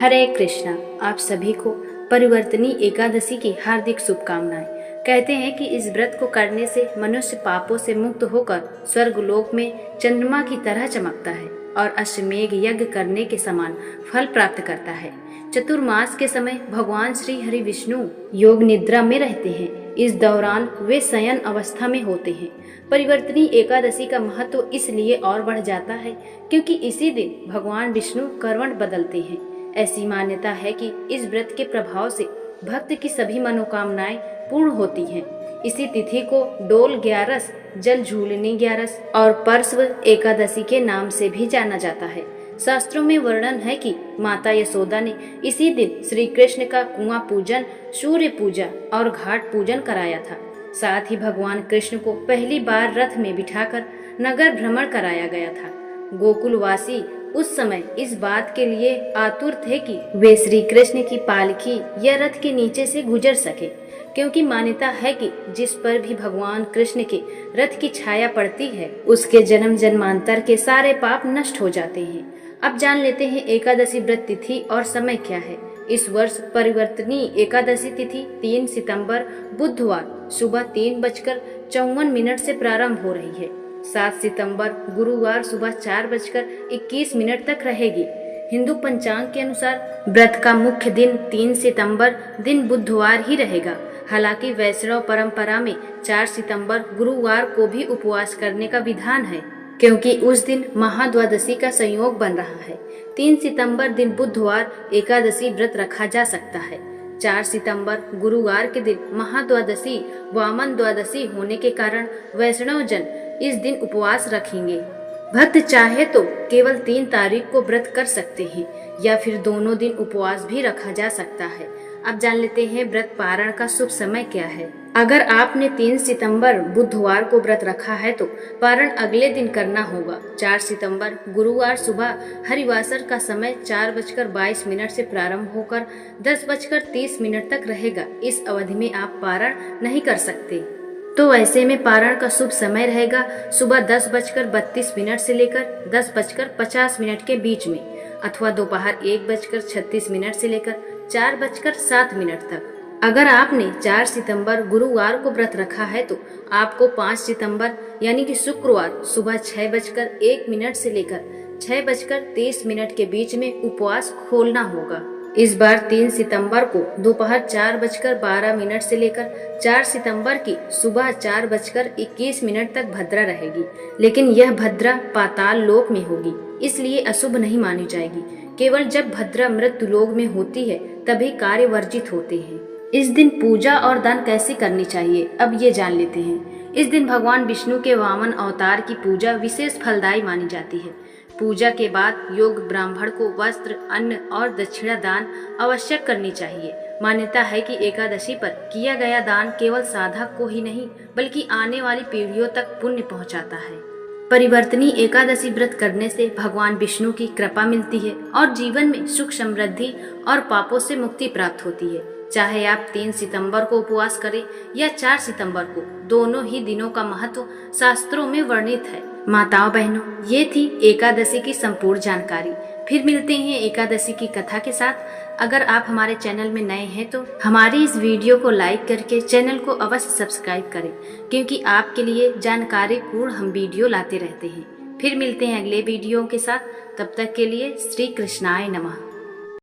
हरे कृष्णा। आप सभी को परिवर्तनी एकादशी की हार्दिक शुभकामनाएं। कहते हैं कि इस व्रत को करने से मनुष्य पापों से मुक्त होकर स्वर्ग लोक में चंद्रमा की तरह चमकता है और अश्वमेघ यज्ञ करने के समान फल प्राप्त करता है। चतुर्मास के समय भगवान श्री हरि विष्णु योग निद्रा में रहते हैं। इस दौरान वे शयन अवस्था में होते हैं। परिवर्तनी एकादशी का महत्व इसलिए और बढ़ जाता है क्योंकि इसी दिन भगवान विष्णु करवट बदलते हैं। ऐसी मान्यता है कि इस व्रत के प्रभाव से भक्त की सभी मनोकामनाएं पूर्ण होती हैं। इसी तिथि को डोल ग्यारस, जल झूलनी ग्यारस और पर्श्व एकादशी के नाम से भी जाना जाता है। शास्त्रों में वर्णन है कि माता यशोदा ने इसी दिन श्री कृष्ण का कुआं पूजन, सूर्य पूजा और घाट पूजन कराया था। साथ ही भगवान कृष्ण को पहली बार रथ में बिठाकर नगर भ्रमण कराया गया था। गोकुलवासी उस समय इस बात के लिए आतुर थे कि वे श्री कृष्ण की पालकी या रथ के नीचे से गुजर सके, क्योंकि मान्यता है कि जिस पर भी भगवान कृष्ण के रथ की छाया पड़ती है उसके जन्म जन्मांतर के सारे पाप नष्ट हो जाते हैं। अब जान लेते हैं एकादशी व्रत तिथि और समय क्या है। इस वर्ष परिवर्तनी एकादशी तिथि 3 सितंबर बुधवार सुबह 3:54 से प्रारंभ हो रही है। 7 सितंबर गुरुवार सुबह 4:21 तक रहेगी। हिंदू पंचांग के अनुसार व्रत का मुख्य दिन 3 सितंबर दिन बुधवार ही रहेगा। हालांकि वैष्णव परंपरा में 4 सितंबर गुरुवार को भी उपवास करने का विधान है, क्योंकि उस दिन महाद्वादशी का संयोग बन रहा है। 3 सितंबर दिन बुधवार एकादशी व्रत रखा जा सकता है। 4 सितंबर गुरुवार के दिन महाद्वादशी वामन द्वादशी होने के कारण वैष्णव जन इस दिन उपवास रखेंगे। भक्त चाहे तो केवल 3 तारीख को व्रत कर सकते हैं या फिर दोनों दिन उपवास भी रखा जा सकता है। अब जान लेते हैं व्रत पारण का शुभ समय क्या है। अगर आपने 3 सितंबर बुधवार को व्रत रखा है तो पारण अगले दिन करना होगा। 4 सितंबर गुरुवार सुबह हरिवासर का समय 4:22 से प्रारंभ होकर 10:30 तक रहेगा। इस अवधि में आप पारण नहीं कर सकते, तो ऐसे में पारण का शुभ समय रहेगा सुबह 10:32 से लेकर 10:50 के बीच में, अथवा दोपहर 1:36 से लेकर 4:07 तक। अगर आपने 4 सितंबर गुरुवार को व्रत रखा है तो आपको 5 सितंबर यानी कि शुक्रवार सुबह 6:01 से लेकर 6:30 के बीच में उपवास खोलना होगा। इस बार 3 सितंबर को दोपहर 4:12 से लेकर 4 सितंबर की सुबह 4:21 तक भद्रा रहेगी, लेकिन यह भद्रा पाताल लोक में होगी, इसलिए अशुभ नहीं मानी जाएगी। केवल जब भद्रा मृत्यु लोक में होती है तभी कार्य वर्जित होते हैं। इस दिन पूजा और दान कैसे करनी चाहिए, अब ये जान लेते हैं। इस दिन भगवान विष्णु के वामन अवतार की पूजा विशेष फलदायी मानी जाती है। पूजा के बाद योग ब्राह्मण को वस्त्र, अन्न और दक्षिणा दान आवश्यक करनी चाहिए। मान्यता है कि एकादशी पर किया गया दान केवल साधक को ही नहीं बल्कि आने वाली पीढ़ियों तक पुण्य पहुंचाता है। परिवर्तनी एकादशी व्रत करने से भगवान विष्णु की कृपा मिलती है और जीवन में सुख समृद्धि और पापों से मुक्ति प्राप्त होती है। चाहे आप 3 सितंबर को उपवास करें या 4 सितंबर को, दोनों ही दिनों का महत्व शास्त्रों में वर्णित है। माताओं बहनों, ये थी एकादशी की संपूर्ण जानकारी। फिर मिलते हैं एकादशी की कथा के साथ। अगर आप हमारे चैनल में नए हैं तो हमारी इस वीडियो को लाइक करके चैनल को अवश्य सब्सक्राइब करें, क्योंकि आपके लिए जानकारी पूर्ण हम वीडियो लाते रहते हैं। फिर मिलते हैं अगले वीडियो के साथ। तब तक के लिए श्री कृष्णाय नमः।